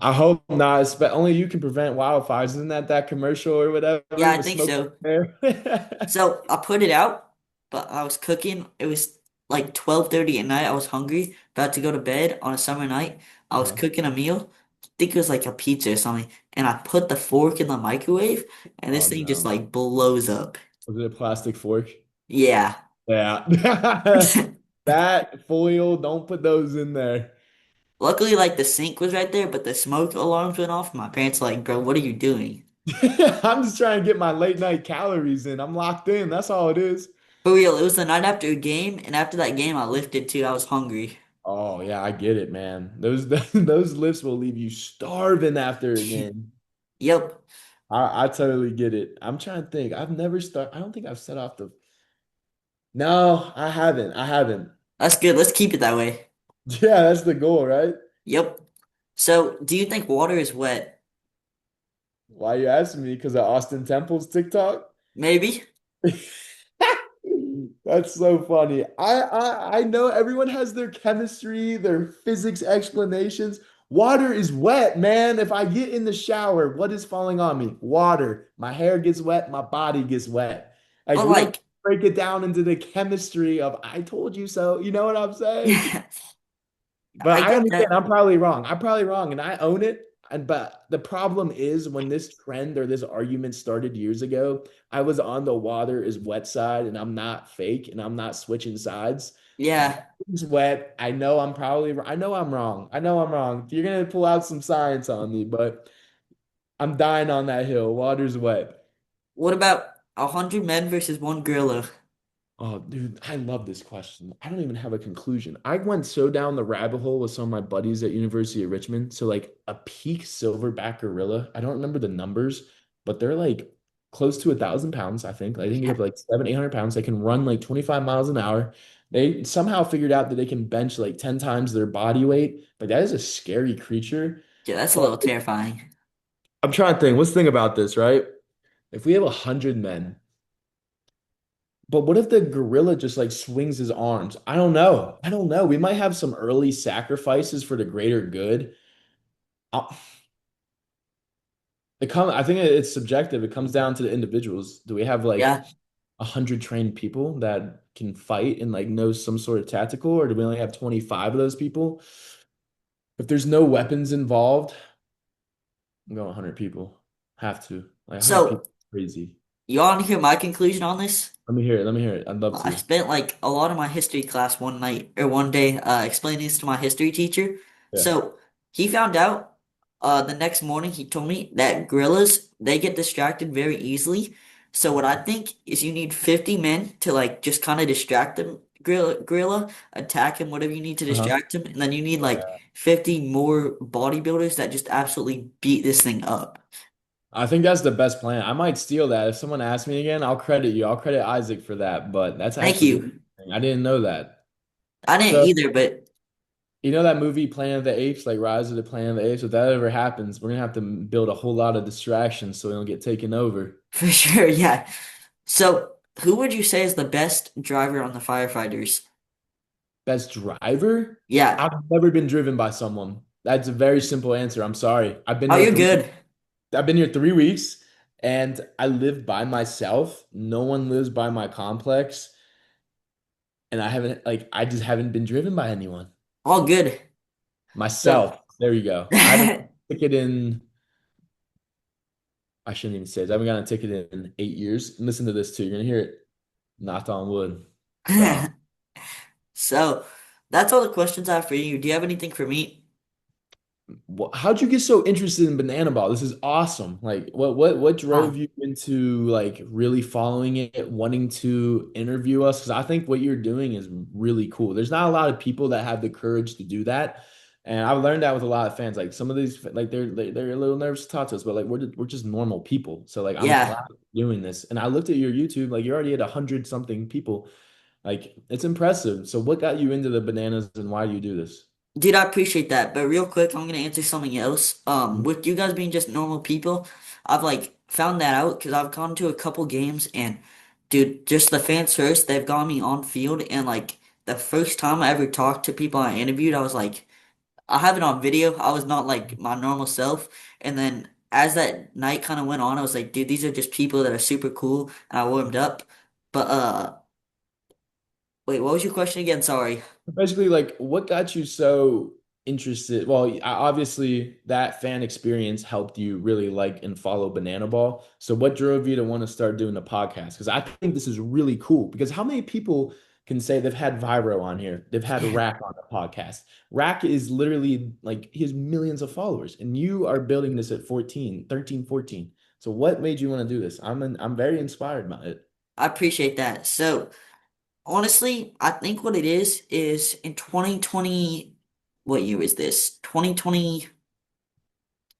I hope not, but only you can prevent wildfires. Isn't that commercial or Yeah, whatever I with think smoke so. there? So I put it out, but I was cooking. It was like 12:30 at night. I was hungry, about to go to bed on a summer night. I was Uh-huh. cooking a meal. I think it was like a pizza or something. And I put the fork in the microwave, and Oh this thing just no. like blows up. Was it a plastic fork? Yeah. Yeah. That foil, don't put those in there. Luckily, like the sink was right there, but the smoke alarms went off. My parents were like, bro, what are you doing? I'm just trying to get my late night calories in. I'm locked in. That's all it is. For real, it was the night after a game, and after that game, I lifted too. I was hungry. Oh yeah, I get it, man. Those those lifts will leave you starving after a game. Yep, I totally get it. I'm trying to think. I don't think I've set off the. No, I haven't. I haven't. that's good. Let's keep it that way. Yeah, that's the goal, right? Yep. So, do you think water is wet? Why you asking me? Because of Austin Temple's TikTok? Maybe. That's so funny. I know everyone has their chemistry, their physics explanations. Water is wet, man. If I get in the shower, what is falling on me? Water. My hair gets wet, my body gets wet. Like But we don't like, break it down into the chemistry of I told you so. You know what I'm saying? yeah, But I I get understand. that. I'm probably wrong. I'm probably wrong, and I own it. And but the problem is when this trend or this argument started years ago, I was on the water is wet side, and I'm not fake, and I'm not switching sides. Yeah. Water's wet. I know I'm probably. I know I'm wrong. I know I'm wrong. You're gonna pull out some science on me, but I'm dying on that hill. Water's wet. What about 100 men versus one gorilla? Oh, dude, I love this question. I don't even have a conclusion. I went so down the rabbit hole with some of my buddies at University of Richmond. So like a peak silverback gorilla, I don't remember the numbers, but they're like close to 1,000 pounds, I think. I think they Yeah. get up like 700, 800 pounds. They can run like 25 miles an hour. They somehow figured out that they can bench like 10 times their body weight. Like that is a scary creature. Yeah, that's a But little terrifying. I'm trying to think, let's think about this, right? If we have 100 men. But what if the gorilla just like swings his arms? I don't know. I don't know. We might have some early sacrifices for the greater good. Uh, I think it's subjective. It comes down to the individuals. Do we have like Yeah. 100 trained people that can fight and like know some sort of tactical, or do we only have 25 of those people? If there's no weapons involved, I'm going 100 people. Have to. Like 100 So, people. Crazy. you want to hear my conclusion on this? Let me hear it. Let me hear it. I'd love I to. spent like a lot of my history class one night or one day explaining this to my history teacher. Yeah. So he found out the next morning he told me that gorillas they get distracted very easily. So what I think is you need 50 men to like just kind of distract them, gorilla, attack him, whatever you need to Uh-huh. distract him, and then you need like 50 more bodybuilders that just absolutely beat this thing up. I think that's the best plan. I might steal that. If someone asks me again, I'll credit you. I'll credit Isaac for that, but that's Thank actually you. interesting. I didn't know that. I didn't So, either, but you know that movie Planet of the Apes, like Rise of the Planet of the Apes? If that ever happens, we're gonna have to build a whole lot of distractions so we don't get taken over. for sure, yeah. So who would you say is the best driver on the Firefighters? Best driver? Yeah. I've never been driven by someone. That's a very simple answer. I'm sorry. Oh, you're good. I've been here 3 weeks and I live by myself. No one lives by my complex. And I just haven't been driven by anyone. All good. So Myself. There you go. I haven't gotten a ticket in, I shouldn't even say this. I haven't gotten a ticket in 8 years. Listen to this too. You're gonna hear it. Knocked on wood. So so that's all the questions I have for you. Do you have anything for me? how'd you get so interested in banana ball? This is awesome. Like what Huh. drove you into like really following it, wanting to interview us? Because I think what you're doing is really cool. There's not a lot of people that have the courage to do that. And I've learned that with a lot of fans. Like some of these, like they're a little nervous to talk to us, but like we're just normal people. So like I'm glad Yeah. you're doing this. And I looked at your YouTube, like you're already at 100 something people. Like it's impressive. So what got you into the bananas and why do you do this? Dude, I appreciate that. But real quick, I'm gonna answer something else. With you guys being just normal people, I've like found that out because I've gone to a couple games and dude, just the fans first, they've got me on field and like the first time I ever talked to people I interviewed, I was like, I have it on video. I was not like my normal self. And then as that night kind of went on, I was like, dude, these are just people that are super cool. And I warmed up. But wait, what was your question again? Sorry. Basically, like, what got you so interested? Well, obviously, that fan experience helped you really like and follow Banana Ball. So, what drove you to want to start doing the podcast? Because I think this is really cool. Because how many people can say they've had Viro on here? They've had Rack on the podcast. Rack is literally like he has millions of followers, and you are building this at 14, 13, 14. So, what made you want to do this? I'm very inspired by it. I appreciate that. So honestly, I think what it is in 2020, what year is this? 2020,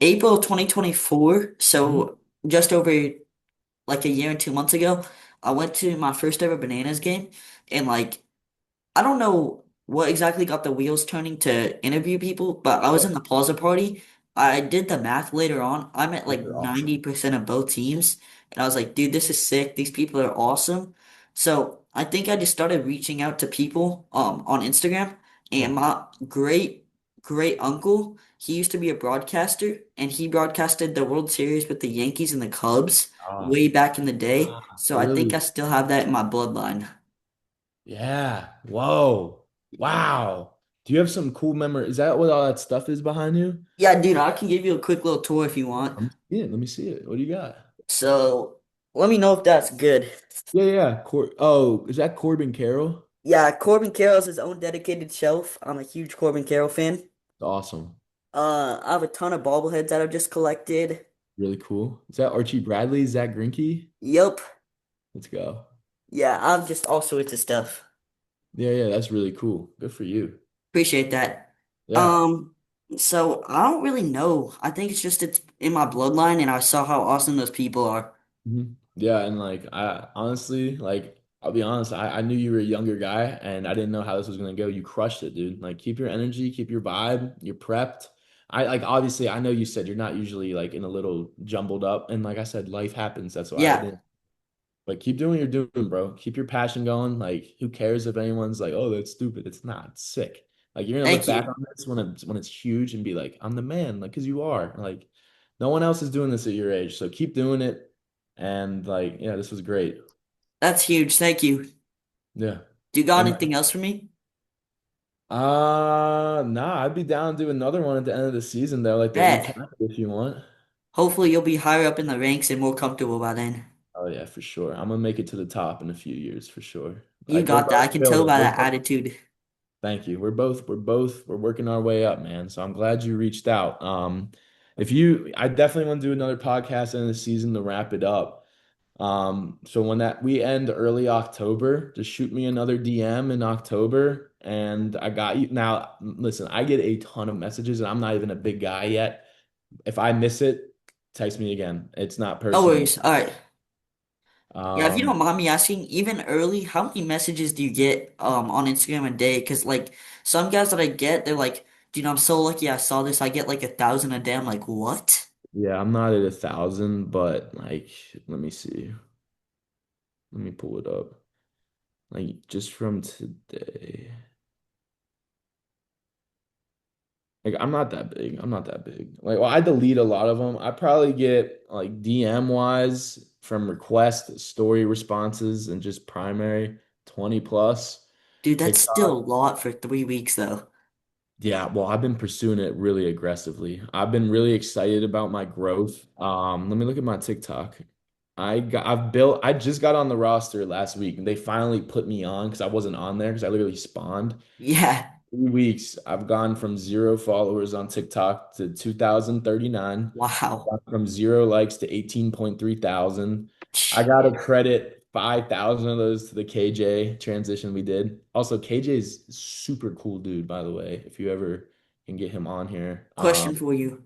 April 2024. Mhm. So just over like a year and 2 months ago, I went to my first ever Bananas game and like I don't know what exactly got the wheels turning to interview people, but I was in Yeah, the plaza party. I did the math later on. I'm at those like are awesome. 90% of both teams. And I was like, dude, this is sick. These people are awesome. So I think I just started reaching out to people on Instagram. Yeah. And my great uncle, he used to be a broadcaster and he broadcasted the World Series with the Yankees and the Cubs Ah, way back in the day. So I think I really? still have that in my bloodline. Yeah. Whoa. Wow. Do you have some cool memory? Is that what all that stuff is behind you? Yeah, dude, I can give you a quick little tour if you want. Let me see it. Let me see it. What do you got? So let me know if that's good. Yeah, yeah. Oh, is that Corbin Carroll? Yeah, Corbin Carroll has his own dedicated shelf. I'm a huge Corbin Carroll fan. Awesome. I have a ton of bobbleheads that I've just collected. Really cool. Is that Archie Bradley? Zach Greinke? Yup. Let's go. Yeah, I'm just all sorts of stuff. Yeah, yeah. That's really cool. Good for you. Appreciate that. Yeah. Um, so I don't really know. I think it's just it's in my bloodline and I saw how awesome those people are. Yeah, and like I honestly, like I'll be honest, I knew you were a younger guy and I didn't know how this was gonna go. You crushed it, dude. Like keep your energy, keep your vibe, you're prepped. I like obviously I know you said you're not usually like in a little jumbled up and like I said, life happens. That's why I Yeah, didn't. But keep doing what you're doing, bro. Keep your passion going. Like who cares if anyone's like, oh, that's stupid. It's not. It's sick. Like you're gonna look thank back you. on this when it's huge and be like, I'm the man, like because you are. Like no one else is doing this at your age. So keep doing it. And like, yeah, this was great. That's huge. Thank you. Yeah. Do you got And anything else for me? nah, I'd be down to do another one at the end of the season though, like to Bet. recap it if you want. Hopefully you'll be higher up in the ranks and more comfortable by then. Oh yeah, for sure. I'm gonna make it to the top in a few years for sure. You Like we're got that. I both can tell building. by that attitude. Thank you. We're working our way up, man. So I'm glad you reached out. If you I definitely want to do another podcast in the season to wrap it up. So when that we end early October, just shoot me another DM in October and I got you. Now, listen, I get a ton of messages and I'm not even a big guy yet. If I miss it, text me again. It's not No personal. worries. All right. Yeah, if you don't Um, mind me asking, even early, how many messages do you get on Instagram a day? Because like some guys that I get, they're like, dude, I'm so lucky I saw this. I get like 1,000 a day. I'm like, what? yeah, I'm not at 1,000, but like, let me see. Let me pull it up. Like just from today. Like I'm not that big. I'm not that big. Like well, I delete a lot of them. I probably get like DM wise from request, story responses, and just primary 20 plus. Dude, that's still a TikTok. lot for 3 weeks though. Yeah, well, I've been pursuing it really aggressively. I've been really excited about my growth. Let me look at my TikTok. I just got on the roster last week and they finally put me on because I wasn't on there because I literally spawned. Yeah. 3 weeks, I've gone from 0 followers on TikTok to 2,039. Wow. Gone from 0 likes to 18.3 thousand. I got to credit 5,000 of those to the KJ transition we did. Also, KJ's super cool dude, by the way, if you ever can get him on here. Question for you.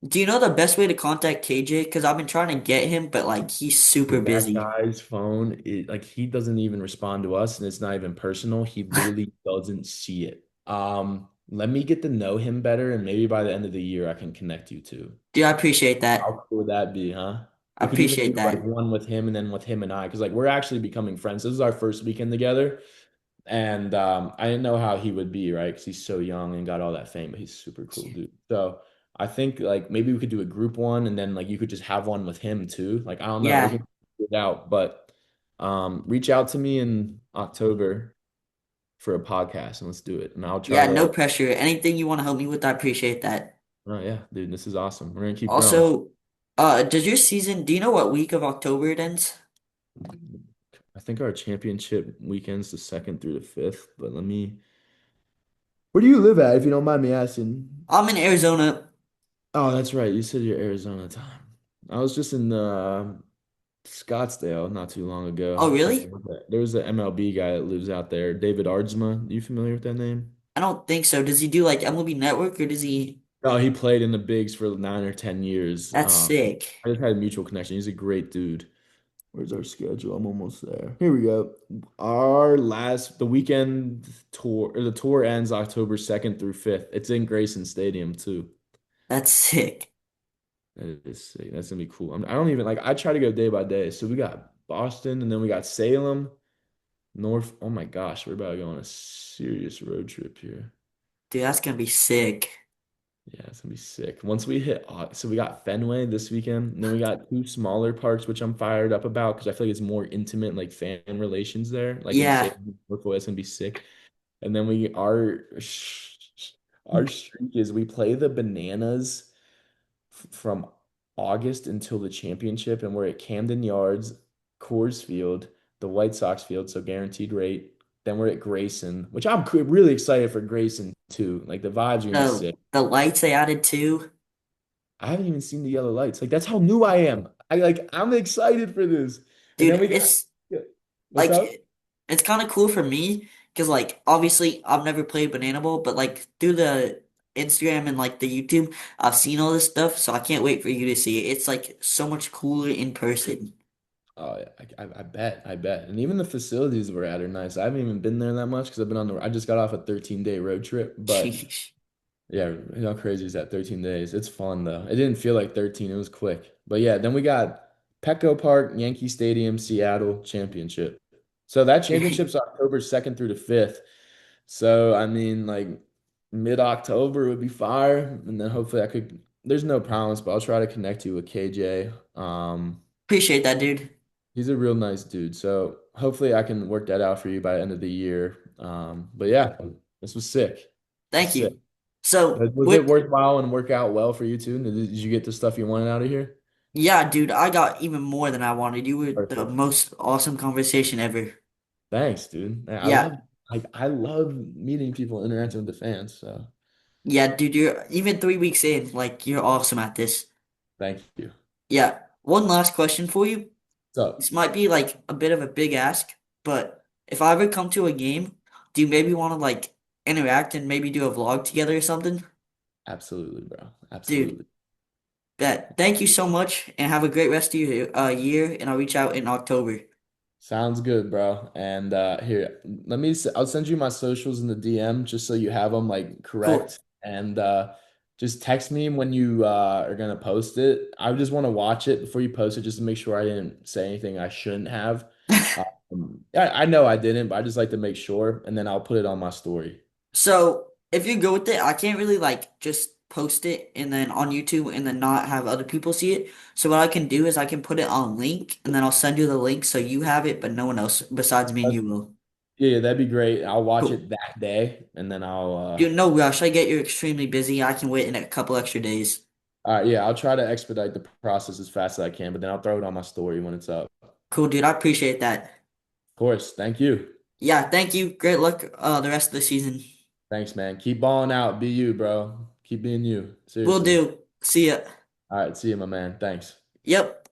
Do you know the best way to contact KJ? Because I've been trying to get him, but like he's super Dude, that busy. guy's phone, like he doesn't even respond to us and it's not even personal. He literally doesn't see it. Let me get to know him better and maybe by the end of the year I can connect you two. Dude, I appreciate How that. cool would that be, huh? I We could even do appreciate like that. one with him and then with him and I, because like we're actually becoming friends. This is our first weekend together, and I didn't know how he would be, right? Because he's so young and got all that fame, but he's super cool, dude. So I think like maybe we could do a group one, and then like you could just have one with him too. Like I don't know, we Yeah. can figure it out, but reach out to me in October for a podcast and let's do it. And I'll try Yeah, no to. pressure. Anything you want to help me with, I appreciate that. Oh yeah, dude, this is awesome. We're gonna keep growing. Also, does your season, do you know what week of October it ends? I think our championship weekend's the second through the fifth, but let me. Where do you live at, if you don't mind me asking? I'm in Arizona. Oh, that's right. You said your Arizona time. I was just in Scottsdale not too long Oh, ago. really? There was an MLB guy that lives out there, David Ardsma. You familiar with that name? I don't think so. Does he do like MLB Network or does he? Oh, he played in the bigs for 9 or 10 years. That's sick. I just had a mutual connection. He's a great dude. Where's our schedule? I'm almost there. Here we go. The weekend tour, or the tour ends October 2nd through 5th. It's in Grayson Stadium too. That's sick. That is sick. That's gonna be cool. I don't even like, I try to go day by day. So we got Boston and then we got Salem, North. Oh my gosh, we're about to go on a serious road trip here. Dude, that's gonna be sick. Yeah, it's gonna be sick. Once we hit, so we got Fenway this weekend, and then we got two smaller parks, which I'm fired up about because I feel like it's more intimate, like fan relations there, like in Yeah. Salem, Northwest, it's gonna be sick. And then our streak is we play the Bananas from August until the championship, and we're at Camden Yards, Coors Field, the White Sox field, so guaranteed rate. Then we're at Grayson, which I'm really excited for Grayson too. Like the vibes are gonna be The sick. the lights they added too. I haven't even seen the yellow lights. Like that's how new I am. I'm excited for this. And then Dude, we got it's yeah. What's like up? it's kind of cool for me because like obviously I've never played Banana Bowl, but like through the Instagram and like the YouTube, I've seen all this stuff, so I can't wait for you to see it. It's like so much cooler in person. Oh yeah, I bet, I bet. And even the facilities we're at are nice. I haven't even been there that much because I just got off a 13-day road trip. But Jeez. yeah, how crazy is that? 13 days. It's fun though. It didn't feel like 13. It was quick. But yeah, then we got Petco Park, Yankee Stadium, Seattle championship. So that Dang. championship's October 2nd through the 5th. So I mean, like mid-October would be fire, and then hopefully I could. There's no promise, but I'll try to connect you with KJ. Appreciate that, dude. He's a real nice dude, so hopefully I can work that out for you by the end of the year. But yeah, this was sick. This was Thank sick. you. So Was it with worthwhile and work out well for you too? Did you get the stuff you wanted out of here? yeah, dude, I got even more than I wanted. You were the Perfect. most awesome conversation ever. Thanks, dude. Yeah. I love meeting people, interacting with the fans. So Yeah, dude, you're even 3 weeks in, like you're awesome at this. thank you. Yeah. One last question for you. So this might be like a bit of a big ask, but if I ever come to a game, do you maybe want to like interact and maybe do a vlog together or something? absolutely, bro. Dude, Absolutely. bet. Thank you so much and have a great rest of your year, and I'll reach out in October. Sounds good, bro. And here, I'll send you my socials in the DM just so you have them like Cool. correct. And just text me when you are gonna post it. I just want to watch it before you post it just to make sure I didn't say anything I shouldn't have. Yeah, I know I didn't, but I just like to make sure, and then I'll put it on my story. So if you go with it, I can't really like just post it and then on YouTube and then not have other people see it. So what I can do is I can put it on link and then I'll send you the link so you have it, but no one else besides me and you will. Yeah, yeah, that'd be great. I'll watch Cool. it that day, and then I'll Dude, no rush. I get you're extremely busy. I can wait in a couple extra days. yeah, I'll try to expedite the process as fast as I can, but then I'll throw it on my story when it's up. Of Cool, dude. I appreciate that. course. Thank you. Yeah, thank you. Great luck the rest of the season. Thanks, man. Keep balling out. Be you, bro. Keep being you. Will Seriously. do. See ya. All right. See you, my man. Thanks. Yep.